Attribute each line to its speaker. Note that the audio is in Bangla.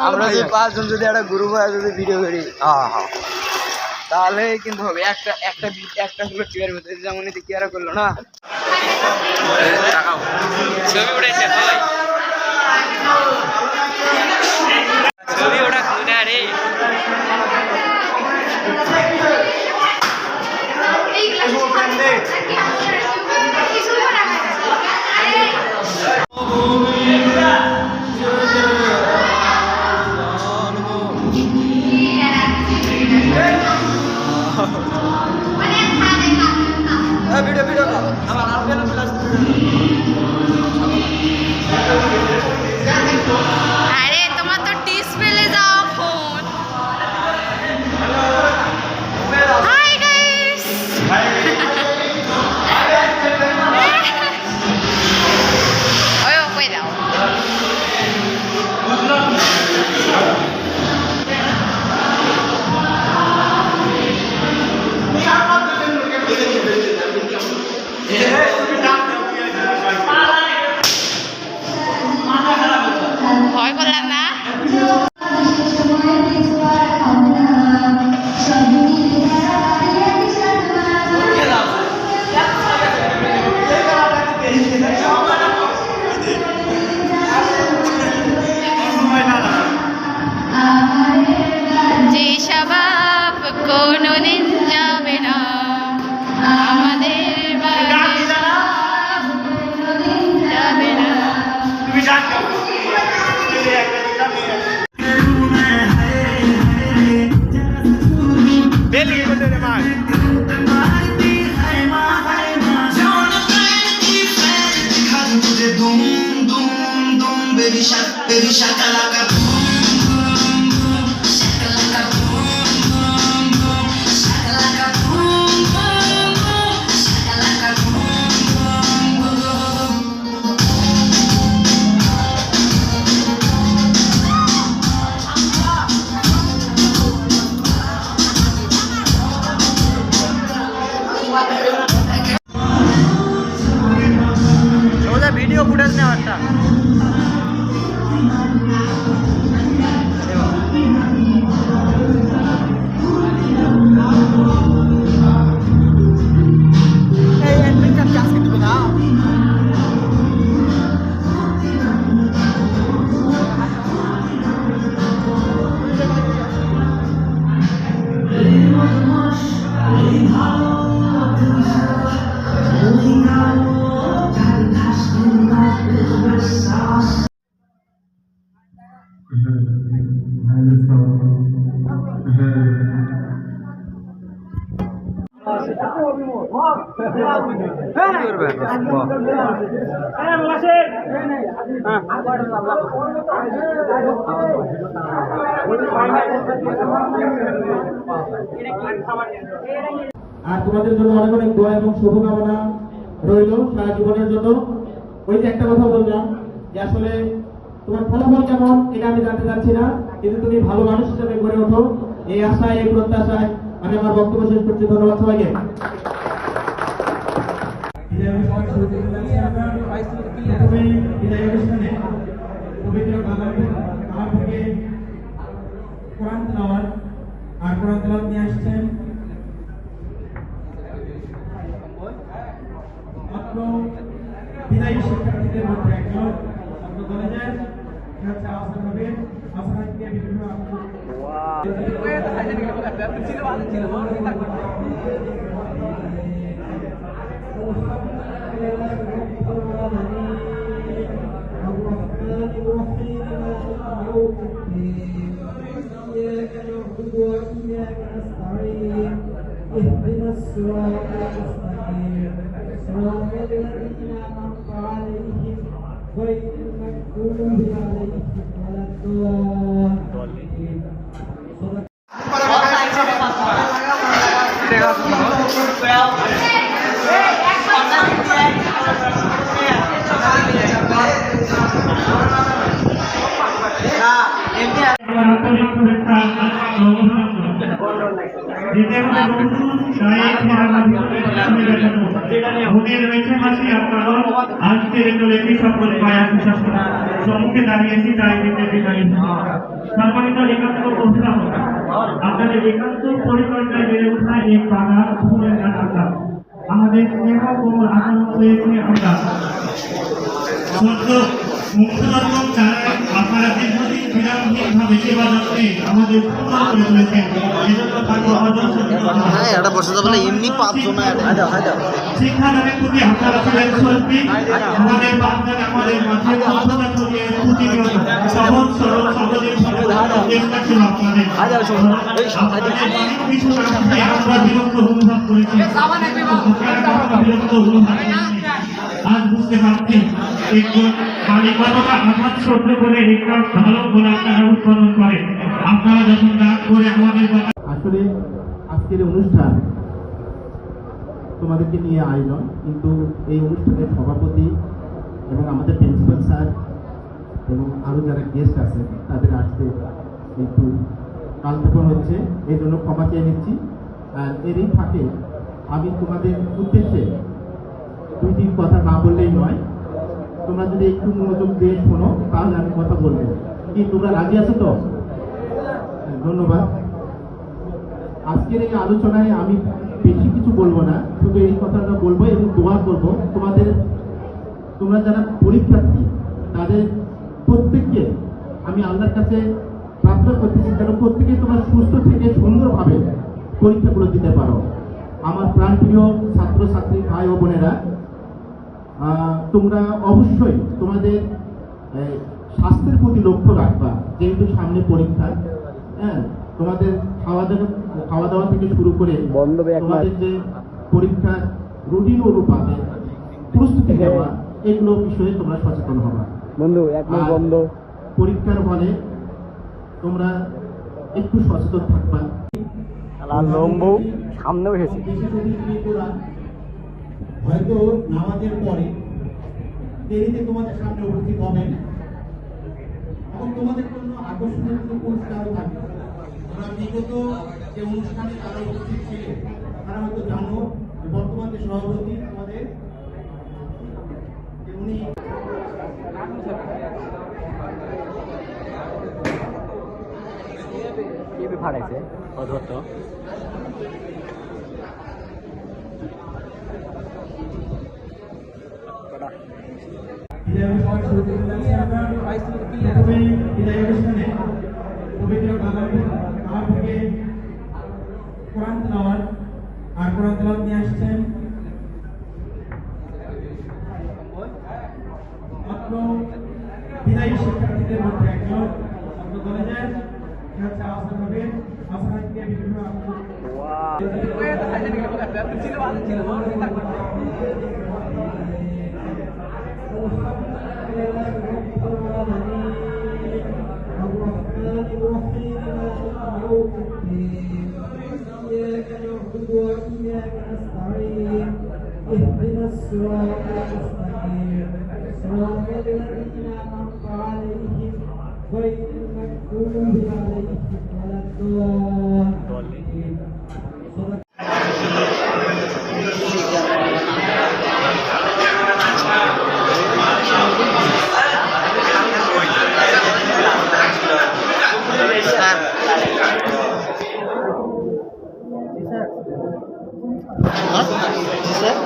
Speaker 1: আমরা যদি 5 জন যদি একটা গ্রুপ হয়ে যদি ভিডিও করি তাহলে কিন্তু হবে একটা হলো টিয়ার মধ্যে যেমন এতে কি আর করলো না
Speaker 2: ছবি উঠাইছে ভাই ছবি ওটা না রে
Speaker 3: আরে তোমার তো ডিসপ্লে যাও ফোন হাই গাইস ওই ওই দাও ভয় করলাম না যে স্বভাব কোনোদিন যাবে না আমাদের কোনোদিন যাবে না
Speaker 4: Baby shakalaka boom boom shakalaka boom boom shakalaka boom boom shakalaka boom
Speaker 1: ওটা ভিডিও ফুটেজ নেওয়ারটা
Speaker 5: আর তোমাদের জন্য অনেক অনেক দোয়া এবং শুভকামনা রইল সারা জীবনের জন্য। ওই যে একটা কথা বললাম যে আসলে তোমার ফলাফল কেমন এটা আমি জানতে চাচ্ছি না, কিন্তু তুমি ভালো মানুষ হিসেবে গড়ে ওঠো, এই আশায় এই প্রত্যাশায় আমি আমার বক্তব্য শেষ করছি। ধন্যবাদ সবাইকে। আর কোরআন তেলাওয়াত নিয়ে আসছেন মাত্র বিদায়ী শিক্ষার্থীদের মধ্যে একজন ছাত্র কলেজের আসান হবে। আসানকে বিভিন্ন وإياك نستعين اهدنا الصراط المستقيم صراط الذين أنعمت عليهم غير المغضوب عليهم ولا الضالين আজকের সম্মুখে দাঁড়িয়েছি তাই একান্ত পরিচর্যায় বেড়ে ওঠা এক বাগান ফুলের গাছ আমরা আমাদের স্নেহ কোমল আকাঙ্ক্ষা হয়েছে আমরা মুক্তরকম চালায় আপনারা দীর্ঘদিন বিরামহীনভাবে সেবা যত্নে আমাদের সুন্দর করে তুলেছেন এজন্য থাকবো অজস্র
Speaker 6: হ্যাঁ এটা বসে যাবে এমনি পাঁচজন
Speaker 5: শিক্ষাদানের প্রতি আপনারা ছিলেন শৈল্পিক আমাদের বাচ্চারা আমাদের মাঝে কল্পনা ছড়িয়ে প্রতিনিয়ত সহজ সরল সহজে চেষ্টা ছিল আপনাদের কিছু না আমরা বিরক্ত অনুভব করেছি বিরক্ত অনুভব আজ বুঝতে পারছি একজন মালিকতা আঘাত সহ্য করে একটা ভালো গোলাপ তারা উৎপাদন করে আপনারা যখন রাগ করে আমাদের কথা
Speaker 7: আসলে আজকের অনুষ্ঠান তোমাদেরকে নিয়ে আয়োজন কিন্তু এই অনুষ্ঠানের সভাপতি এবং আমাদের প্রিন্সিপাল স্যার এবং আরও যারা গেস্ট আছে তাদের আসতে একটু কালক্ষেপণ হচ্ছে এই জন্য ক্ষমা চেয়ে নিচ্ছি। আর এরই ফাঁকে আমি তোমাদের উদ্দেশ্যে দুইটি কথা না বললেই নয়, তোমরা যদি একটু মনোযোগ দিয়ে শোনো তাহলে আমি কথা বলবো। কি তোমরা রাজি আছো তো? ধন্যবাদ। আজকের এই আলোচনায় আমি বেশি কিছু বলবো না, শুধু এই কথাটা বলবো এবং দোয়া করবো তোমরা যারা পরীক্ষার্থী তাদের প্রত্যেককে আমি আল্লাহর কাছে প্রার্থনা করতেছি যেন প্রত্যেকে তোমরা সুস্থ থেকে সুন্দরভাবে পরীক্ষাগুলো দিতে পারো। আমার প্রাণপ্রিয় ছাত্রছাত্রী ভাই ও বোনেরা, তোমরা অবশ্যই তোমাদের স্বাস্থ্যের প্রতি লক্ষ্য রাখবা, যেহেতু সামনে পরীক্ষা। হ্যাঁ, তোমাদের খাওয়া দাওয়া থেকে শুরু করে তোমাদের যে পরীক্ষার রুটিন অনুপাতে প্রস্তুতি নেওয়া, এগুলো বিষয়ে তোমরা সচেতন হবা। পরীক্ষার হলে তোমরা একটু সচেতন থাকবা।
Speaker 6: সামনে এসেছে
Speaker 7: হয়তো নামাজের পরে দেরিতে তোমাদের সামনে উপস্থিত হবেন এবং তোমাদের জন্য আকর্ষণীয় কিছু পুরস্কারও থাকবে। তোমরা বিগত যে অনুষ্ঠানে তারা উপস্থিত ছিলেন তারা হয়তো জানো যে বর্তমান যে সভাপতি আমাদের উনি
Speaker 6: ফাটাইছে অধত্ত
Speaker 7: কোরআন তেলাওয়াত আর কোরআন তেলাওয়াত নিয়ে আসছেন মাত্র বিদায়ী শিক্ষার্থীদের মধ্যে একজন ছাত্র কলেজের হচ্ছে আসাদ হবে। আসাদকে বিভিন্ন اهدنا الصراط المستقيم صراط الذين أنعمت عليهم غير المغضوب عليهم ولا الضالين.
Speaker 6: স্যার